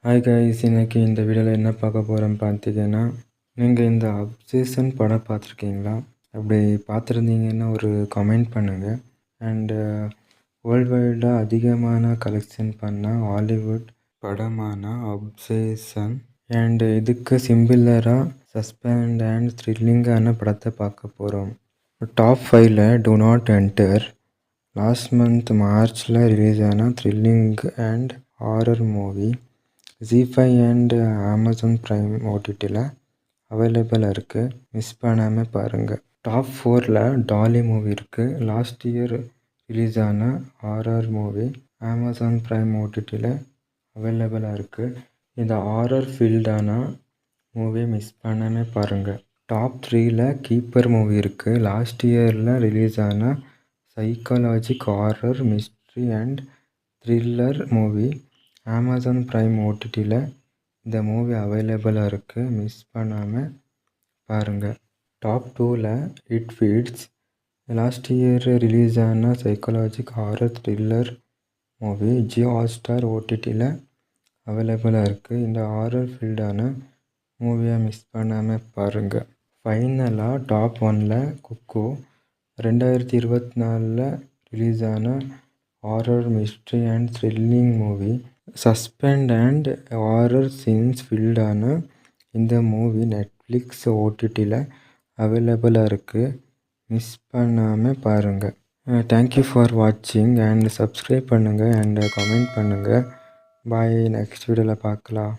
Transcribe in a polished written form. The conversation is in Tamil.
ஹாய் கைஸ், இன்னைக்கு இந்த வீடியோவில் என்ன பார்க்க போகிறோன்னு பார்த்தீங்கன்னா, நீங்கள் இந்த அப்சேஷன் படம் பார்த்துருக்கீங்களா? அப்படி பார்த்துருந்தீங்கன்னா ஒரு கமெண்ட் பண்ணுங்கள். அண்டு வேர்ல்டு வைடாக அதிகமான கலெக்ஷன் பண்ண ஹாலிவுட் படமான அப்சேஷன் அண்டு இதுக்கு சிம்பிளராக சஸ்பெண்ட் அண்ட் த்ரில்லிங்கான படத்தை பார்க்க போகிறோம். டாப் 5ல் do not enter last month மார்ச்சில் ரிலீஸ் ஆன thrilling and horror movie ZEE5 and Amazon Prime ஓடிடியில் அவைலபிளாக இருக்குது. மிஸ் பண்ணாமல் பாருங்கள். டாப் 4ல் டாலி மூவி இருக்குது. லாஸ்ட் இயர் ரிலீஸ் ஆன ஹாரர் மூவி அமேசான் ப்ரைம் ஓடிடியில் அவைலபிளாக இருக்குது. இந்த ஹாரர் ஃபீல்டான மூவி மிஸ் பண்ணாமல் பாருங்கள். டாப் 3ல் கீப்பர் மூவி இருக்குது. லாஸ்ட் இயரில் ரிலீஸ் ஆன psychologic horror mystery and thriller movie Amazon Prime ஓடிடியில் இந்த மூவி அவைலபிளாக இருக்குது. மிஸ் பண்ணாமல் பாருங்கள். டாப் 2ல் it feeds last year release ஆன psychologic horror thriller movie Jio Hotstar ஓடிடியில் அவைலபிளாக இருக்குது. இந்த ஹாரர் ஃபீல்டான மூவியை மிஸ் பண்ணாமல் பாருங்கள். ஃபைனலாக டாப் 1ல் குக்கோ 2024 ரிலீஸ் ஆன horror mystery and thrilling movie suspense and horror scenes ஃபீல்டான இந்த மூவி நெட்ஃப்ளிக்ஸ் ஓடிடியில் அவைலபிளாக இருக்குது. மிஸ் பண்ணாமல் பாருங்கள். தேங்க்யூ ஃபார் வாட்சிங் அண்ட் சப்ஸ்கிரைப் பண்ணுங்கள் அண்ட் கமெண்ட் பண்ணுங்கள். பாய். நெக்ஸ்ட் வீடியோவில் பார்க்கலாம்.